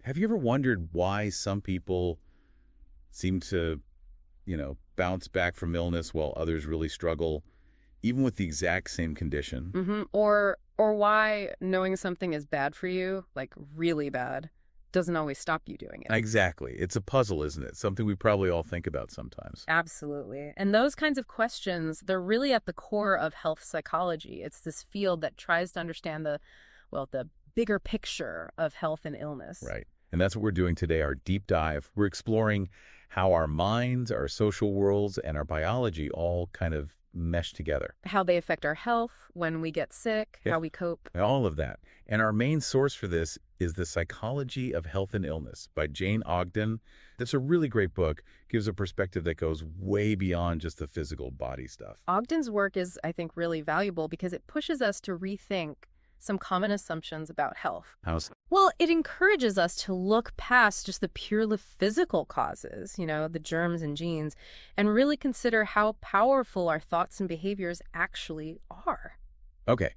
Have you ever wondered why some people seem to, bounce back from illness while others really struggle, even with the exact same condition? Or why knowing something is bad for you, like really bad, doesn't always stop you doing it. Exactly. It's a puzzle, isn't it? Something we probably all think about sometimes. Absolutely. And those kinds of questions, they're really at the core of health psychology. It's this field that tries to understand the bigger picture of health and illness. Right. And that's what we're doing today, our deep dive. We're exploring how our minds, our social worlds, and our biology all kind of mesh together. How they affect our health, when we get sick, Yeah. how we cope. All of that. And our main source for this is The Psychology of Health and Illness by Jane Ogden. That's a really great book. Gives a perspective that goes way beyond just the physical body stuff. Ogden's work is, I think, really valuable because it pushes us to rethink some common assumptions about health. How's Well, it encourages us to look past just the purely physical causes, the germs and genes, and really consider how powerful our thoughts and behaviors actually are. Okay.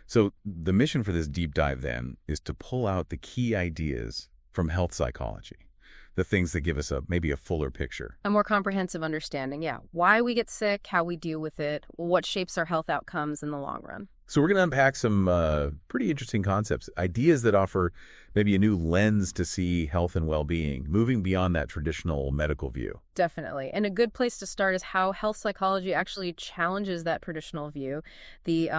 So the mission for this deep dive then is to pull out the key ideas from health psychology, the things that give us maybe a fuller picture. A more comprehensive understanding, yeah. Why we get sick, how we deal with it, what shapes our health outcomes in the long run. So we're going to unpack some pretty interesting concepts, ideas that offer maybe a new lens to see health and well-being, moving beyond that traditional medical view. Definitely. And a good place to start is how health psychology actually challenges that traditional view, the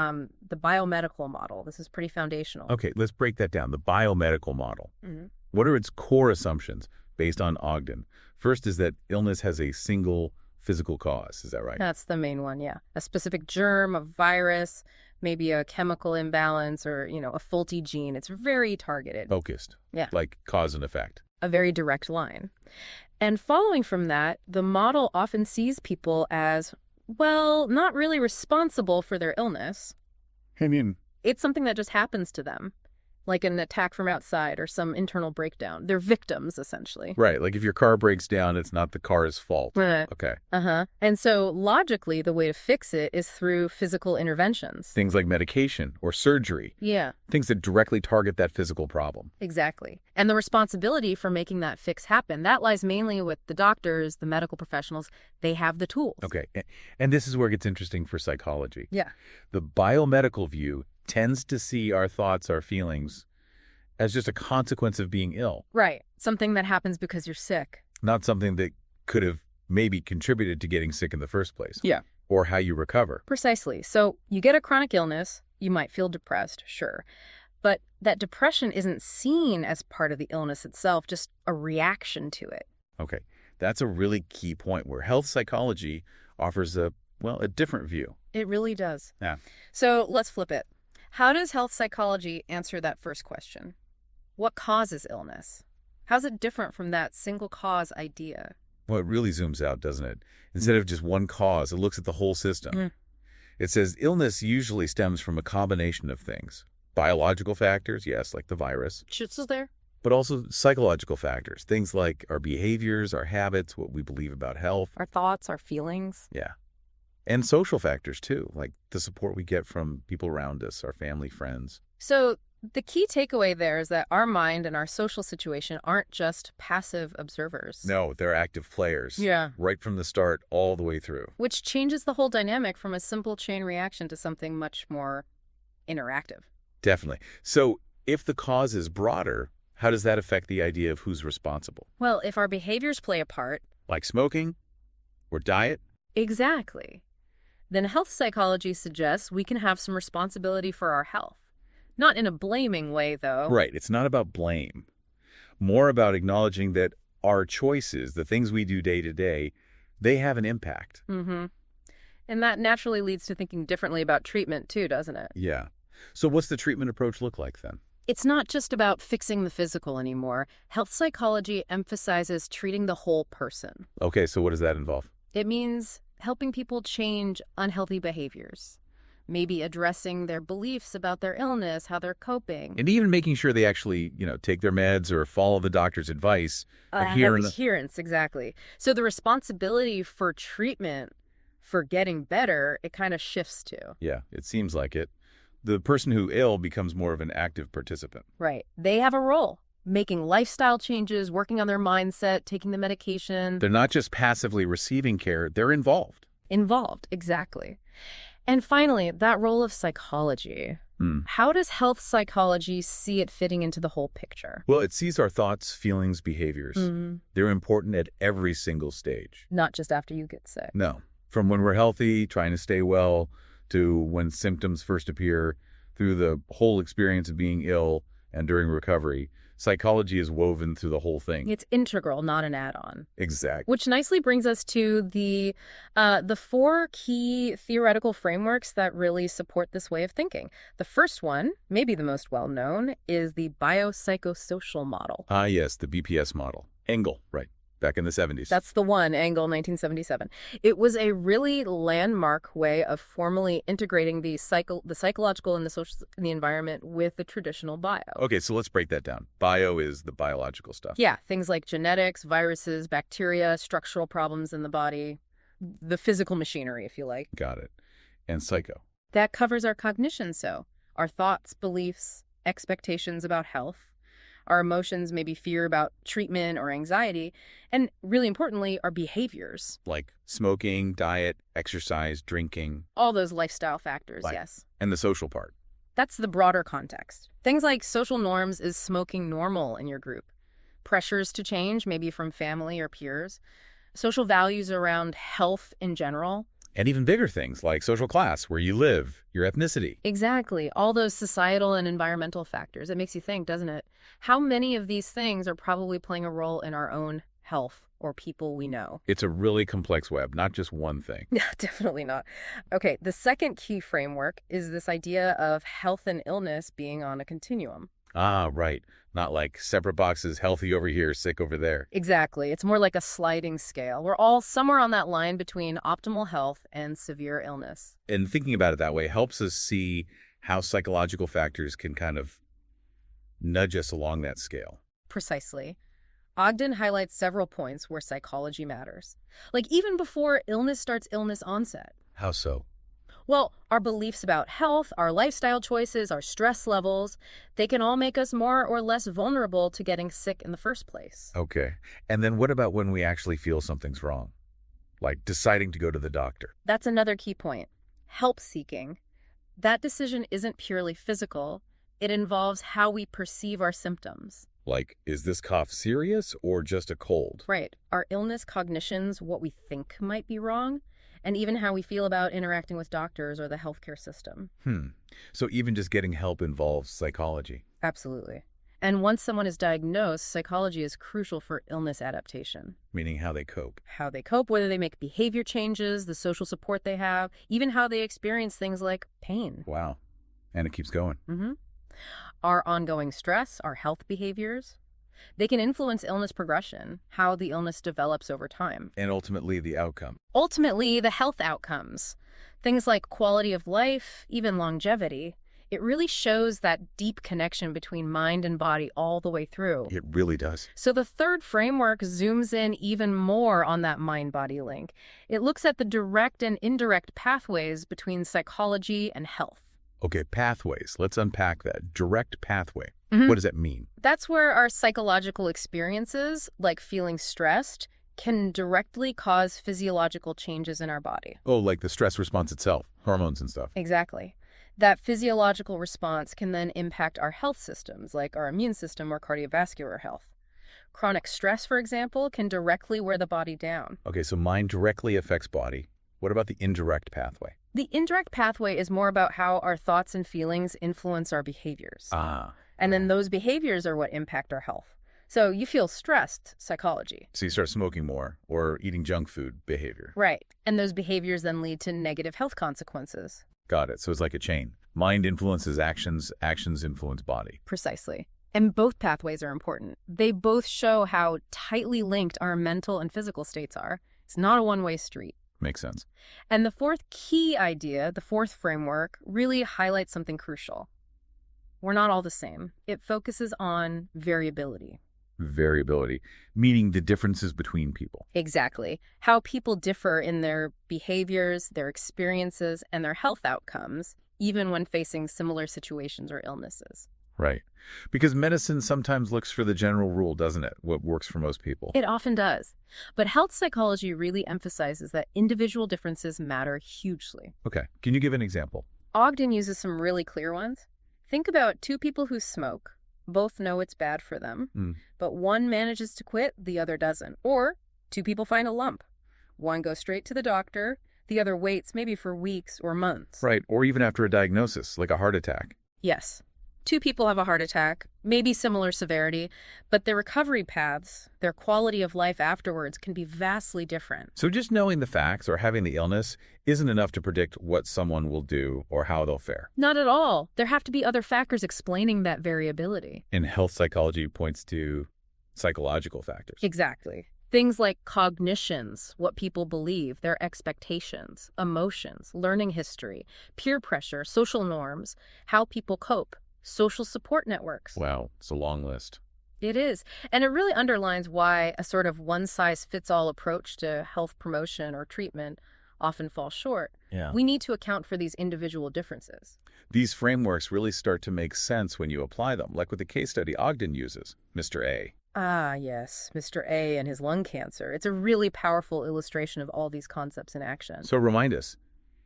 biomedical model. This is pretty foundational. Okay, let's break that down. The biomedical model. Mhm. What are its core assumptions based on Ogden? First is that illness has a single physical cause. Is that right? That's the main one, yeah. A specific germ, a virus, maybe a chemical imbalance or, a faulty gene. It's very targeted. Focused. Yeah. Like cause and effect. A very direct line. And following from that, the model often sees people as, well, not really responsible for their illness. I mean, It's something that just happens to them, like an attack from outside or some internal breakdown. They're victims, essentially. right. Like if your car breaks down, it's not the car's fault. Okay. And so logically, the way to fix it is through physical interventions. Things like medication or surgery. Yeah, Things that directly target that physical problem. exactly. And the responsibility for making that fix happen, that lies mainly with the doctors, the medical professionals. They have the tools. Okay. And this is where it gets interesting for psychology. Yeah. The biomedical view tends to see our thoughts, our feelings, as just a consequence of being ill, Right. Something that happens because you're sick. not something that could have maybe contributed to getting sick in the first place. Yeah. Or how you recover. Precisely. So you get a chronic illness, you might feel depressed, sure. But that depression isn't seen as part of the illness itself, just a reaction to it. Okay. That's a really key point where health psychology offers a different view. It really does. Yeah. So let's flip it. How does health psychology answer that first question? What causes illness? How's it different from that single cause idea? Well, it really zooms out, doesn't it? Instead of just one cause, it looks at the whole system. Mm. It says illness usually stems from a combination of things. Biological factors, yes, like the virus, Shit's there? but also psychological factors, things like our behaviors, our habits, what we believe about health. Our thoughts, our feelings. Yeah. And social factors, too, like the support we get from people around us, our family, friends. So the key takeaway there is that our mind and our social situation aren't just passive observers. No, they're active players. Yeah. Right from the start, all the way through. Which changes the whole dynamic from a simple chain reaction to something much more interactive. Definitely. So if the cause is broader, how does that affect the idea of who's responsible? Well, if our behaviors play a part. Like smoking or diet? Exactly. Then health psychology suggests we can have some responsibility for our health. Not in a blaming way, though. Right. It's not about blame. More about acknowledging that our choices, the things we do day to day, they have an impact. Mm-hmm. And that naturally leads to thinking differently about treatment, too, doesn't it? Yeah. So what's the treatment approach look like then? It's not just about fixing the physical anymore. Health psychology emphasizes treating the whole person. Okay, so what does that involve? It means helping people change unhealthy behaviors. Maybe addressing their beliefs about their illness, how they're coping. And even making sure they actually, take their meds or follow the doctor's advice. Adherence, exactly. So the responsibility for treatment, for getting better, it kind of shifts to. Yeah, it seems like it. The person who ill becomes more of an active participant. Right. They have a role. making lifestyle changes, working on their mindset, taking the medication. They're not just passively receiving care, they're involved. Involved, exactly. And finally, that role of psychology. How does health psychology see it fitting into the whole picture? Well, it sees our thoughts, feelings, behaviors. They're important at every single stage. Not just after you get sick. No. From when we're healthy, trying to stay well, to when symptoms first appear, through the whole experience of being ill and during recovery. Psychology is woven through the whole thing. It's integral, not an add-on. Exactly. Which nicely brings us to the 4 key theoretical frameworks that really support this way of thinking. The first one, maybe the most well-known, is the biopsychosocial model. Ah, yes, the BPS model. Engel, right, back in the 70s. That's the one, Engel, 1977. It was a really landmark way of formally integrating the psychological and the social and the environment with the traditional bio. Okay, so let's break that down. Bio is the biological stuff. Yeah, things like genetics, viruses, bacteria, structural problems in the body, the physical machinery, if you like. Got it. And psycho. That covers our cognition, so our thoughts, beliefs, expectations about health, our emotions, maybe fear about treatment or anxiety, and really importantly, our behaviors. Like smoking, diet, exercise, drinking. All those lifestyle factors, yes. And the social part. That's the broader context. Things like social norms. Is smoking normal in your group? Pressures to change, maybe from family or peers. Social values around health in general. And even bigger things like social class, where you live, your ethnicity. Exactly. All those societal and environmental factors. It makes you think, doesn't it? How many of these things are probably playing a role in our own health or people we know? It's a really complex web, not just one thing. Yeah, definitely not. Okay, the second key framework is this idea of health and illness being on a continuum. Ah, right. Not like separate boxes, healthy over here, sick over there. Exactly. It's more like a sliding scale. We're all somewhere on that line between optimal health and severe illness. And thinking about it that way helps us see how psychological factors can kind of nudge us along that scale. Precisely. Ogden highlights several points where psychology matters. Like even before illness starts illness onset. How so? Well, our beliefs about health, our lifestyle choices, our stress levels, they can all make us more or less vulnerable to getting sick in the first place. Okay. And then what about when we actually feel something's wrong? Like deciding to go to the doctor. That's another key point. Help seeking. That decision isn't purely physical. It involves how we perceive our symptoms. Like, is this cough serious or just a cold? Right. Our illness cognitions, what we think might be wrong, and even how we feel about interacting with doctors or the healthcare system. So even just getting help involves psychology. Absolutely. And once someone is diagnosed, psychology is crucial for illness adaptation. Meaning how they cope. How they cope, whether they make behavior changes, the social support they have, even how they experience things like pain. Wow. And it keeps going. Our ongoing stress, our health behaviors, they can influence illness progression, how the illness develops over time. And ultimately the outcome. Ultimately, the health outcomes. Things like quality of life, even longevity. It really shows that deep connection between mind and body all the way through. It really does. So the third framework zooms in even more on that mind-body link. It looks at the direct and indirect pathways between psychology and health. Okay, pathways. Let's unpack that. Direct pathway. What does that mean? That's where our psychological experiences, like feeling stressed, can directly cause physiological changes in our body. Oh, like the stress response itself, hormones and stuff. Exactly. That physiological response can then impact our health systems, like our immune system or cardiovascular health. Chronic stress, for example, can directly wear the body down. Okay, so mind directly affects body. What about the indirect pathway? The indirect pathway is more about how our thoughts and feelings influence our behaviors. And then those behaviors are what impact our health. So you feel stressed, psychology. So you start smoking more or eating junk food, behavior. Right. And those behaviors then lead to negative health consequences. Got it. So it's like a chain. Mind influences actions, actions influence body. Precisely. And both pathways are important. They both show how tightly linked our mental and physical states are. It's not a one-way street. Makes sense. And the fourth key idea, the fourth framework, really highlights something crucial. We're not all the same. It focuses on variability. Variability, meaning the differences between people. Exactly. How people differ in their behaviors, their experiences, and their health outcomes, even when facing similar situations or illnesses. Right. Because medicine sometimes looks for the general rule, doesn't it? What works for most people. It often does. But health psychology really emphasizes that individual differences matter hugely. Okay. Can you give an example? Ogden uses some really clear ones. Think about two people who smoke. Both know it's bad for them, but one manages to quit, the other doesn't. Or two people find a lump. One goes straight to the doctor, the other waits maybe for weeks or months. Right. Or even after a diagnosis, like a heart attack. Yes. Two people have a heart attack, maybe similar severity, but their recovery paths, their quality of life afterwards can be vastly different. So just knowing the facts or having the illness isn't enough to predict what someone will do or how they'll fare. Not at all. There have to be other factors explaining that variability. And health psychology points to psychological factors. Exactly. Things like cognitions, what people believe, their expectations, emotions, learning history, peer pressure, social norms, how people cope. Social support networks. Wow, it's a long list. It is. And it really underlines why a sort of one-size-fits-all approach to health promotion or treatment often falls short. Yeah. We need to account for these individual differences. These frameworks really start to make sense when you apply them, like with the case study Ogden uses, Mr. A. Ah, yes, Mr. A and his lung cancer. It's a really powerful illustration of all these concepts in action. So remind us,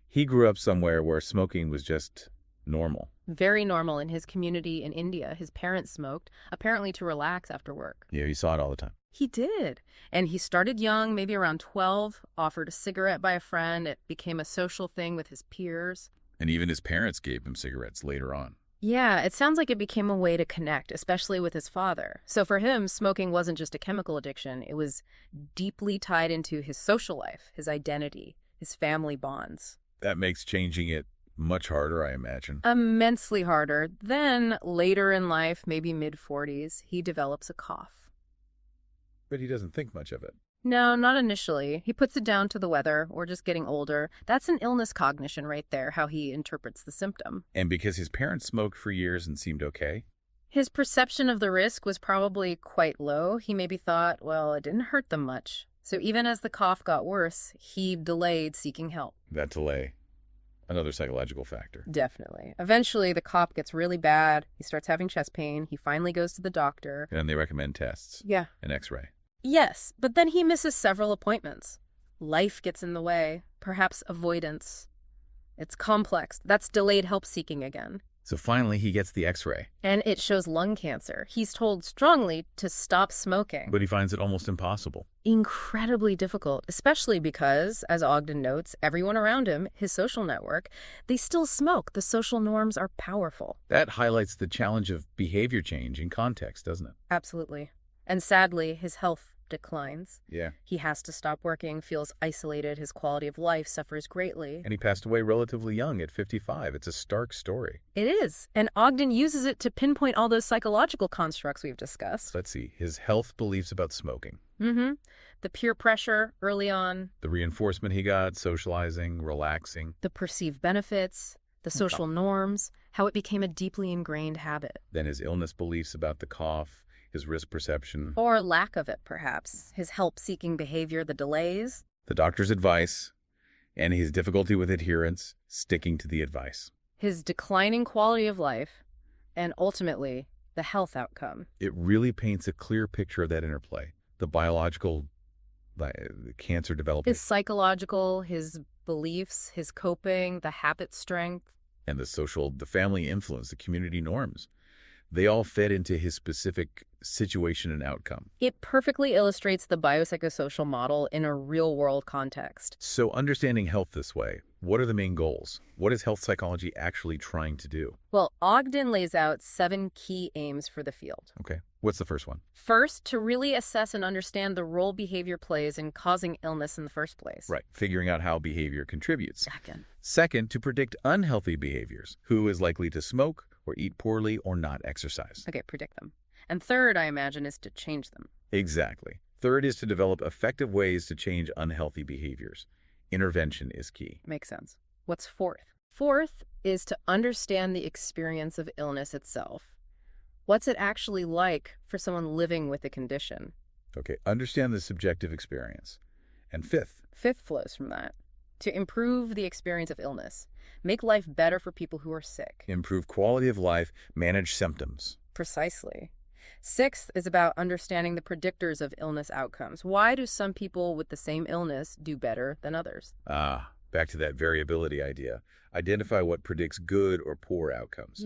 he grew up somewhere where smoking was just normal. Very normal in his community in India. His parents smoked, apparently to relax after work. Yeah, he saw it all the time. He did. And he started young, maybe around 12, offered a cigarette by a friend. It became a social thing with his peers. And even his parents gave him cigarettes later on. Yeah, it sounds like it became a way to connect, especially with his father. So for him, smoking wasn't just a chemical addiction. It was deeply tied into his social life, his identity, his family bonds. That makes changing it much harder, I imagine. Immensely harder. Then, later in life, maybe mid-40s, he develops a cough. But he doesn't think much of it. No, not initially. He puts it down to the weather or just getting older. That's an illness cognition right there, how he interprets the symptom. And because his parents smoked for years and seemed okay? His perception of the risk was probably quite low. He maybe thought, well, it didn't hurt them much. So even as the cough got worse, he delayed seeking help. That delay. Another psychological factor. Definitely. Eventually, the cough gets really bad. He starts having chest pain. He finally goes to the doctor. And they recommend tests. Yeah. An x-ray. Yes, but then he misses several appointments. Life gets in the way. Perhaps avoidance. It's complex. That's delayed help seeking again. So finally, he gets the x-ray. And it shows lung cancer. He's told strongly to stop smoking. But he finds it almost impossible. Incredibly difficult, especially because, as Ogden notes, everyone around him, his social network, they still smoke. The social norms are powerful. That highlights the challenge of behavior change in context, doesn't it? Absolutely. And sadly, his health declines. Yeah. He has to stop working, feels isolated, his quality of life suffers greatly. And he passed away relatively young at 55. It's a stark story. It is. And Ogden uses it to pinpoint all those psychological constructs we've discussed. Let's see. His health beliefs about smoking. The peer pressure early on. The reinforcement he got, socializing, relaxing. The perceived benefits, the social norms, how it became a deeply ingrained habit. Then his illness beliefs about the cough, his risk perception. Or lack of it, perhaps. His help-seeking behavior, the delays. The doctor's advice, and his difficulty with adherence, sticking to the advice. His declining quality of life, and ultimately, the health outcome. It really paints a clear picture of that interplay. The biological, the cancer development. His psychological, his beliefs, his coping, the habit strength. And the social, the family influence, the community norms. They all fed into his specific situation and outcome. It perfectly illustrates the biopsychosocial model in a real-world context. So understanding health this way, what are the main goals? What is health psychology actually trying to do? Well, Ogden lays out 7 key aims for the field. Okay. What's the first one? First, to really assess and understand the role behavior plays in causing illness in the first place. Right. Figuring out how behavior contributes. Second. Second, to predict unhealthy behaviors. Who is likely to smoke or eat poorly or not exercise? Okay, predict them. And third, I imagine, is to change them. Exactly. Third is to develop effective ways to change unhealthy behaviors. Intervention is key. Makes sense. What's fourth? Fourth is to understand the experience of illness itself. What's it actually like for someone living with a condition? Okay, understand the subjective experience. And fifth. Fifth flows from that. To improve the experience of illness, make life better for people who are sick. Improve quality of life, manage symptoms. Precisely. Sixth is about understanding the predictors of illness outcomes. Why do some people with the same illness do better than others? Ah, back to that variability idea. Identify what predicts good or poor outcomes.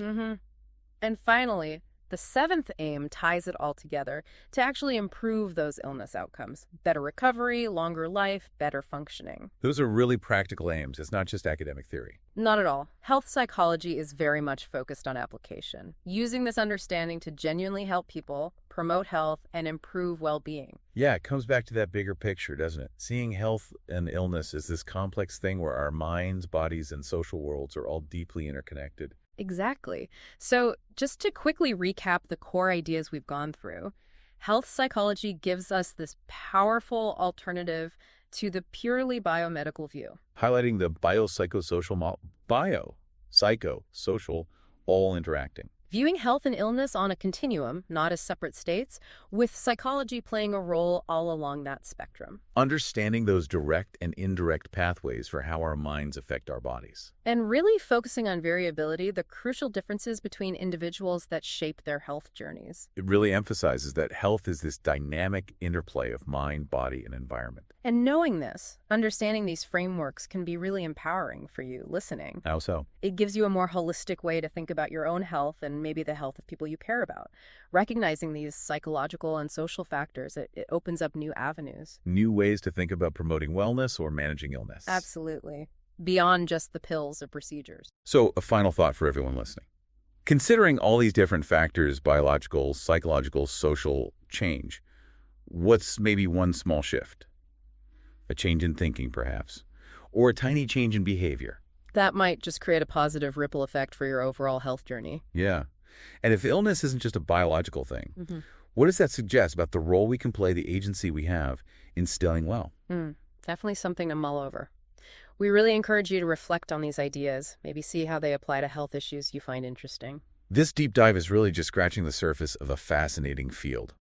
And finally, the seventh aim ties it all together to actually improve those illness outcomes. Better recovery, longer life, better functioning. Those are really practical aims. It's not just academic theory. Not at all. Health psychology is very much focused on application, using this understanding to genuinely help people, promote health, and improve well-being. Yeah, it comes back to that bigger picture, doesn't it? Seeing health and illness as this complex thing where our minds, bodies, and social worlds are all deeply interconnected. Exactly. So just to quickly recap the core ideas we've gone through, health psychology gives us this powerful alternative to the purely biomedical view. Highlighting the biopsychosocial biopsychosocial, all interacting. Viewing health and illness on a continuum, not as separate states, with psychology playing a role all along that spectrum. Understanding those direct and indirect pathways for how our minds affect our bodies. And really focusing on variability, the crucial differences between individuals that shape their health journeys. It really emphasizes that health is this dynamic interplay of mind, body, and environment. And knowing this, understanding these frameworks can be really empowering for you listening. How so? It gives you a more holistic way to think about your own health and maybe the health of people you care about. Recognizing these psychological and social factors, it opens up new avenues. New ways to think about promoting wellness or managing illness. Absolutely. Beyond just the pills or procedures. So, a final thought for everyone listening. Considering all these different factors, biological, psychological, social, change, what's maybe one small shift? A change in thinking, perhaps, or a tiny change in behavior. That might just create a positive ripple effect for your overall health journey. Yeah. And if illness isn't just a biological thing, what does that suggest about the role we can play, the agency we have in staying well? Definitely something to mull over. We really encourage you to reflect on these ideas, maybe see how they apply to health issues you find interesting. This deep dive is really just scratching the surface of a fascinating field.